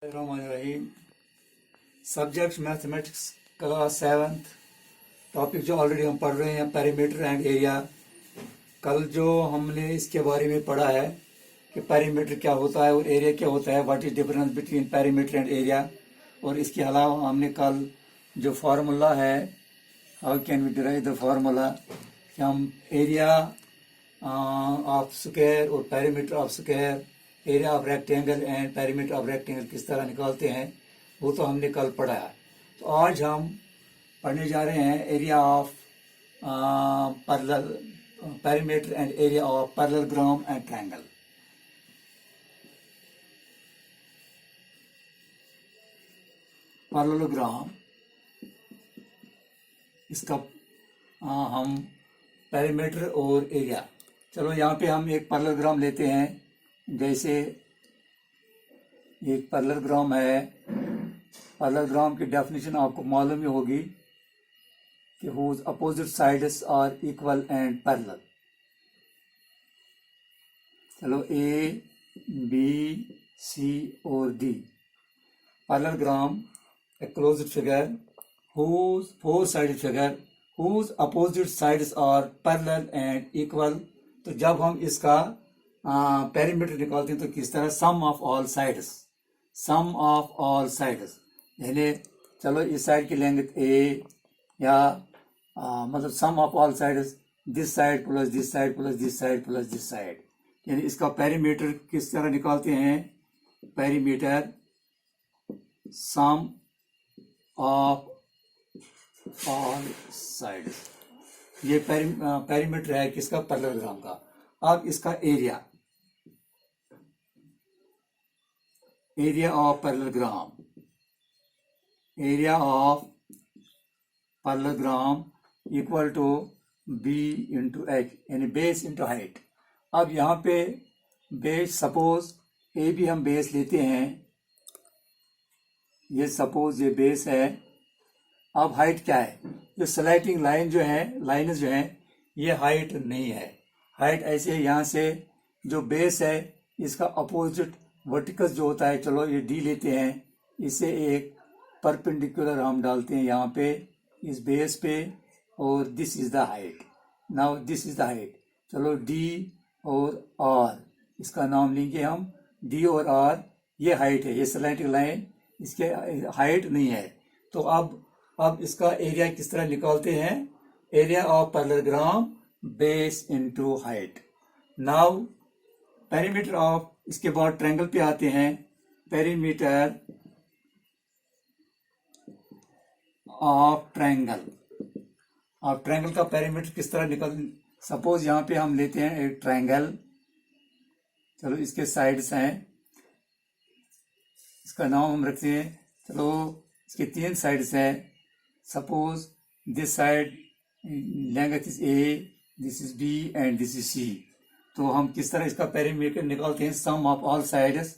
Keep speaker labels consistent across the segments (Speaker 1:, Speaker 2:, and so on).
Speaker 1: रहीम। Subject mathematics class 7th। Topic जो already हम पढ़ रहे हैं पेरीमीटर एंड एरिया। कल जो हमने इसके बारे में पढ़ा है कि पेरीमीटर क्या होता है और एरिया क्या होता है, what is difference between perimeter and area. और इसके अलावा हमने कल जो फार्मूला है, how can we derive the formula, कि हम एरिया ऑफ स्क्वायर और perimeter of square, area of rectangle and perimeter of rectangle किस तरह निकालते हैं, वो तो हमने कल पढ़ा है। तो आज हम पढ़ने जा रहे हैं area of parallel perimeter and area of parallelogram and triangle. Parallelogram, इसका हम पेरीमीटर और एरिया, चलो यहाँ पे हम एक पैरेललोग्राम लेते हैं। जैसे एक पैरेललोग्राम है, पैरेललोग्राम की डेफिनेशन आपको मालूम ही होगी कि whose opposite sides are equal and parallel. चलो ए बी सी और D. Parallelogram a closed figure whose four-sided figure whose opposite sides are parallel and equal। तो जब हम इसका पेरीमीटर निकालते हैं तो किस तरह, sum of all sides, sum of all sides, यानी चलो इस साइड की लेंथ ए, या मतलब sum of all sides, this side plus this side plus this side plus this side, यानी इसका पेरीमीटर किस तरह निकालते हैं, perimeter sum of all sides. ये पेरीमीटर है किसका, पैरेललोग्राम का। अब इसका area, area of parallelogram, area of parallelogram equal to B into H, यानी बेस इंटू हाइट। अब यहाँ पे बेस, सपोज ए भी हम बेस लेते हैं, ये सपोज ये बेस है। अब हाइट क्या है, ये स्लाइडिंग लाइन जो है, लाइन्स जो है, ये हाइट नहीं है। हाइट ऐसे यहाँ से जो बेस है इसका अपोजिट वर्टिकल जो होता है, चलो ये डी लेते हैं, इसे एक परपेंडिकुलर हम डालते हैं यहाँ पे इस बेस पे, और this is the height. Now this is the height, चलो डी और आर, इसका नाम लेंगे हम डी और आर। ये हाइट है, ये स्लाइडिंग लाइन, इसके हाइट नहीं है। तो अब इसका एरिया किस तरह निकालते हैं, area of parallelogram base into height. Now perimeter of, इसके बाद ट्रायंगल पे आते हैं। पेरीमीटर ऑफ ट्रायंगल, अब ट्रायंगल का पेरीमीटर किस तरह निकल, सपोज यहाँ पे हम लेते हैं एक ट्रायंगल, चलो इसके साइड्स हैं, इसका नाम हम रखते हैं, चलो इसके 3 साइड्स हैं। Suppose this side length is A, this is B and this is C. तो हम किस तरह इसका पेरीमीटर निकालते हैं, sum of all sides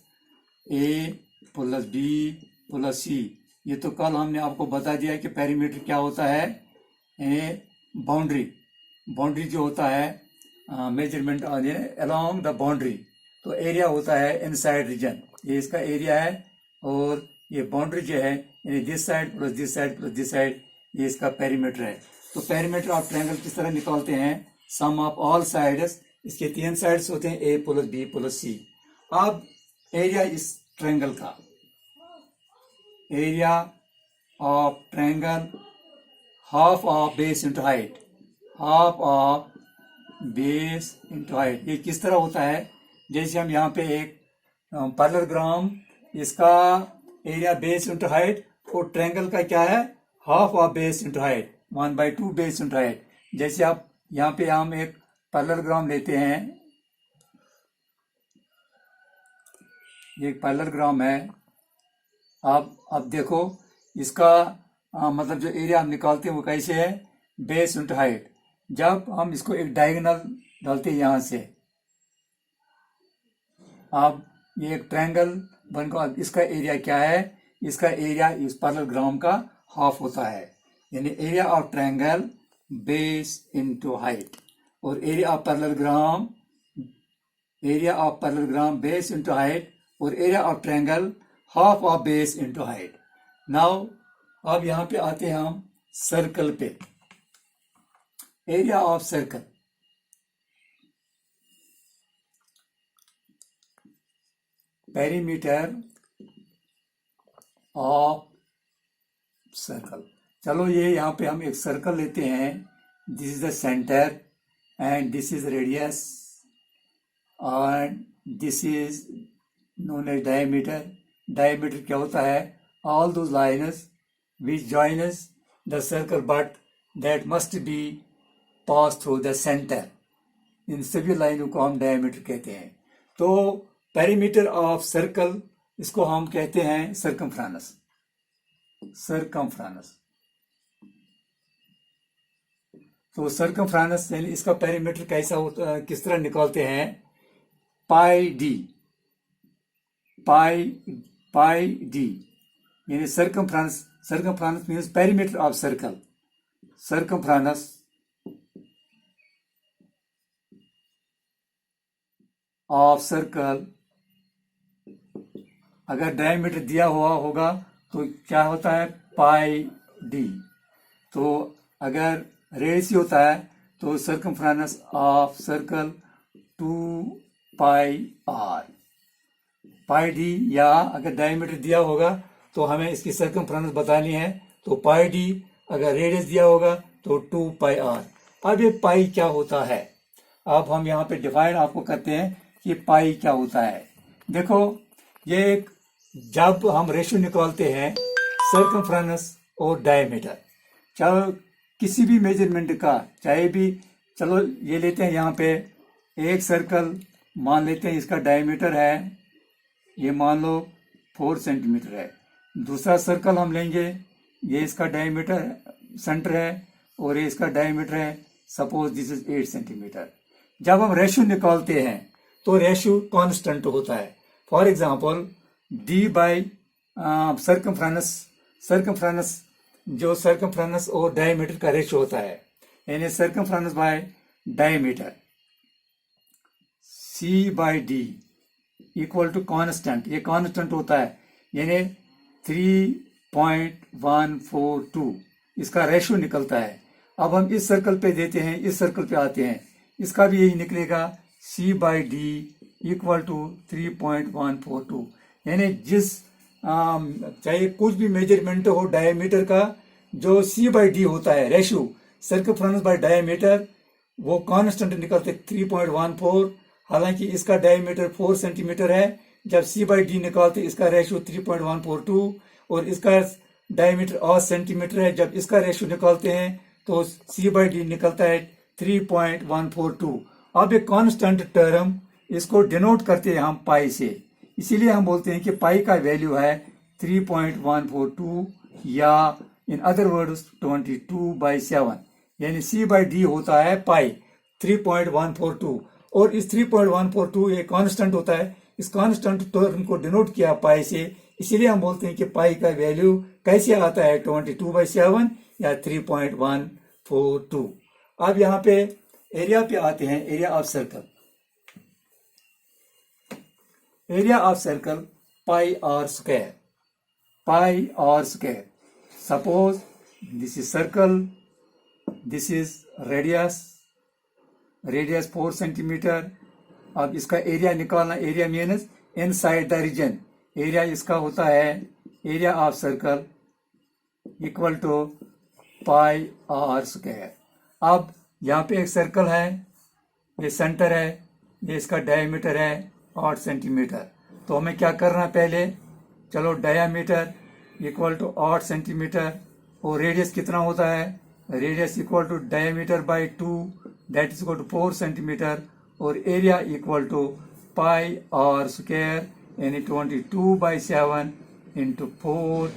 Speaker 1: A plus B plus C. ये तो कल हमने आपको बता दिया कि पेरीमीटर क्या होता है, बाउंड्री, बाउंड्री जो होता है मेजरमेंट अलोंग द बाउंड्री। तो एरिया होता है इनसाइड रीजन, ये इसका एरिया है, और ये बाउंड्री जो है यानी this side plus this side plus this side, ये इसका पेरीमीटर है। तो पेरीमीटर ऑफ ट्रायंगल किस तरह निकालते हैं, सम ऑफ ऑल साइड्स, इसके 3 साइड्स होते हैं ए प्लस बी प्लस सी। अब एरिया इस ट्रायंगल का, area of triangle half of base into height, half of base into height. ये किस तरह होता है, जैसे हम यहाँ पे एक पैरेललोग्राम, इसका एरिया बेस इंटू हाइट, और ट्रायंगल का क्या है, half of base into height, 1/2 base into height. जैसे आप यहाँ पे हम एक पैरेललोग्राम लेते हैं, ये एक पैरेललोग्राम है। अब देखो इसका मतलब जो एरिया हम निकालते हैं वो कैसे है, बेस इंटू हाइट। जब हम इसको एक डायगोनल डालते हैं यहाँ से, अब ये एक ट्रायंगल बनकर, इसका एरिया क्या है, इसका एरिया इस पैरेललोग्राम का हाफ होता है, यानी area of triangle base into height. और area of parallelogram, area of parallelogram base into height, और area of triangle half of base into height. Now अब यहाँ पे आते हैं हम सर्कल पे। Area of circle, perimeter of circle. चलो ये यहाँ पे हम एक सर्कल लेते हैं। This is the centre and this is radius and this is known as diameter. Diameter क्या होता है? All those lines which joins the circle but that must be pass through the centre. इन सभी लाइनों को हम डायमीटर कहते हैं। तो पेरीमीटर ऑफ सर्कल, इसको हम कहते हैं सर्कमफ्रेंस। सर्कमफ्रेंस, तो सर्कमफ्रेंस यानी इसका पेरीमीटर कैसा होता, किस तरह निकालते हैं? Pi D. पाई डी यानी circumference. Circumference means perimeter of circle. Circumference of circle, अगर डायमीटर दिया हुआ होगा तो क्या होता है? Pi D. तो अगर रेडियस होता है तो circumference of circle 2 pi R. Pi D, या अगर डायमीटर दिया होगा तो हमें इसकी सर्कमफ्रेंस बतानी है, तो पाई डी। अगर रेडियस दिया होगा तो 2 पाई आर। अब ये पाई क्या होता है? अब हम यहाँ पे डिफाइन आपको करते हैं कि पाई क्या होता है। देखो, ये एक, जब हम रेशियो निकालते हैं सर्कमफ्रेंस और डायमीटर, चाहे किसी भी मेजरमेंट का, चाहे भी, चलो ये लेते हैं यहाँ पे एक सर्कल, मान लेते हैं इसका डायमीटर है, ये मान लो 4 सेंटीमीटर है। दूसरा सर्कल हम लेंगे, ये इसका डायमीटर सेंटर है और ये इसका डायमीटर है, सपोज दिस इज 8 सेंटीमीटर। जब हम रेशियो निकालते हैं तो रेशियो कांस्टेंट होता है। For example D by circumference, जो सर्कमफ्रेंस और डायमीटर का रेशियो होता है, यानी circumference by diameter, C by D equal to constant. ये कांस्टेंट होता है, यानी 3.142 इसका रेशियो निकलता है। अब हम इस सर्कल पे देते हैं, इस सर्कल पे आते हैं, इसका भी यही निकलेगा, सी बाई डी इक्वल टू 3.142। यानी जिस चाहे कुछ भी मेजरमेंट हो डायमीटर का, जो सी बाई डी होता है रेशियो सर्कमफ्रेंस बाय डायमीटर, वो कांस्टेंट निकलते 3.14। हालांकि इसका डायमीटर 4 सेंटीमीटर है, जब सी बाई डी निकालते इसका रेशियो 3.142, और इसका डायमीटर 8 सेंटीमीटर है, जब इसका रेशियो निकालते हैं तो सी बाई डी निकलता है 3.142। अब एक कांस्टेंट टर्म, इसको डिनोट करते हैं हम पाई से, इसीलिए हम बोलते हैं कि पाई का वैल्यू है 3.142, या इन अदर वर्ड्स 22/7। यानी सी बाई डी होता है पाई 3.142, और इस 3.142 ये कांस्टेंट होता है। इस कांस्टेंट टर्म को डिनोट किया पाई से, इसीलिए हम बोलते हैं कि पाई का वैल्यू कैसे आता है 22/7 या 3.142। अब यहाँ पे एरिया पे आते हैं, area of circle. Area of circle pi R square. Pi R square, suppose this is circle, this is radius 4 centimetre. अब इसका एरिया निकालना, area means inside the region. Area इसका होता है, area of circle equal to pi R square. अब यहाँ पे एक सर्कल है, ये सेंटर है, ये इसका डायमीटर है 8 सेंटीमीटर। तो हमें क्या करना पहले, चलो डायमीटर इक्वल टू 8 सेंटीमीटर, और रेडियस कितना होता है? Radius equal to diameter by 2, that is equal to 4 centimetre, और area equal to pi R square, यानी 22/7 इंटू 4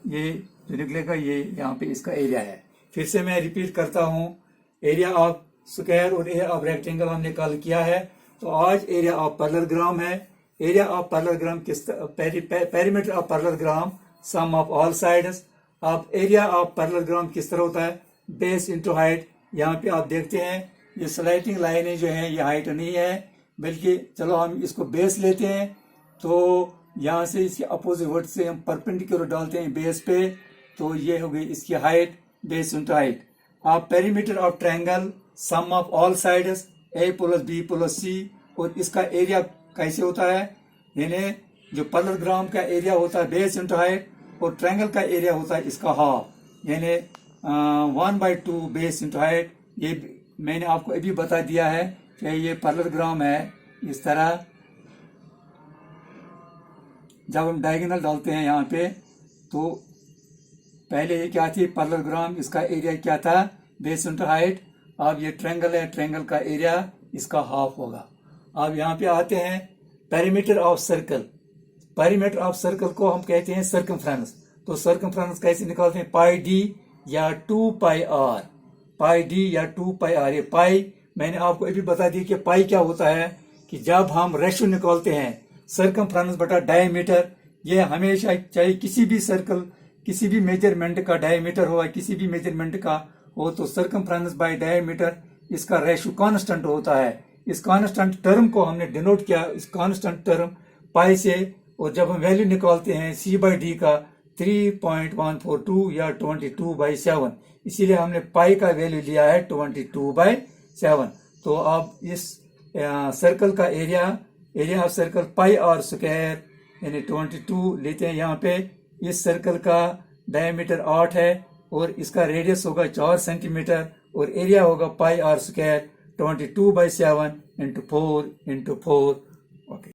Speaker 1: ये जो निकलेगा, ये यहाँ पे इसका एरिया है। फिर से मैं रिपीट करता हूँ, एरिया ऑफ स्क्वायर और एरिया ऑफ रेक्टेंगल हमने कल किया है। तो आज एरिया ऑफ पैरेललोग्राम है। एरिया ऑफ पैरेललोग्राम किस, perimeter of parallelogram sum of all sides. अब एरिया ऑफ पैरेललोग्राम किस तरह होता है? Base into height. यहाँ पे आप देखते हैं ये स्लाइडिंग लाइनें जो हैं ये हाइट नहीं है, बल्कि चलो हम इसको बेस लेते हैं, तो यहाँ से इसके अपोजिट वर्ड से हम परपेंडिकुलर डालते हैं बेस पे, तो ये हो गई इसकी हाइट, बेस इंटू हाइट। आप perimeter of triangle sum of all sides A plus B plus C, और इसका एरिया कैसे होता है, यानी जो पैरेललोग्राम का एरिया होता है बेस इंटू हाइट, और ट्रायंगल का एरिया होता है इसका हाफ, यानी 1/2 बेस इंटू हाइट। ये मैंने आपको अभी बता दिया है कि ये पैरेललोग्राम है। इस तरह जब हम डायगोनल डालते हैं यहाँ पे, तो पहले ये क्या थी पैरेललोग्राम, इसका एरिया क्या था बेस इंटू हाइट। अब ये ट्रायंगल है, ट्रायंगल का एरिया इसका हाफ होगा। अब यहाँ पे आते हैं perimeter of circle. Perimeter of circle को हम कहते हैं सर्कमफ्रेंस। तो सर्कमफ्रेंस कैसे निकालते हैं, पाई डी या 2 पाई आर, पाई डी या 2 पाई आर। ये पाई मैंने आपको अभी बता दिया कि पाई क्या होता है, कि जब हम रेशियो निकालते हैं सर्कमफ्रेंस बटा डायमीटर, ये हमेशा चाहे किसी भी सर्कल, किसी भी मेजरमेंट का डायमीटर हो, किसी भी मेजरमेंट का हो, तो सर्कमफ्रेंस बाय डायमीटर इसका रेशियो कांस्टेंट होता है। इस कांस्टेंट टर्म को हमने डिनोट किया, इस कांस्टेंट टर्म पाई से, और जब हम वैल्यू निकालते हैं सी बाई डी का 3.142 या 22/7, इसीलिए हमने पाई का वैल्यू लिया है 22/7। तो अब इस सर्कल का area of circle pi R square यानी 22 लेते हैं यहाँ पे। इस सर्कल का डायमीटर 8 है और इसका रेडियस होगा 4 सेंटीमीटर, और एरिया होगा पाई आर स्क्वायर 22/7 × 4 × 4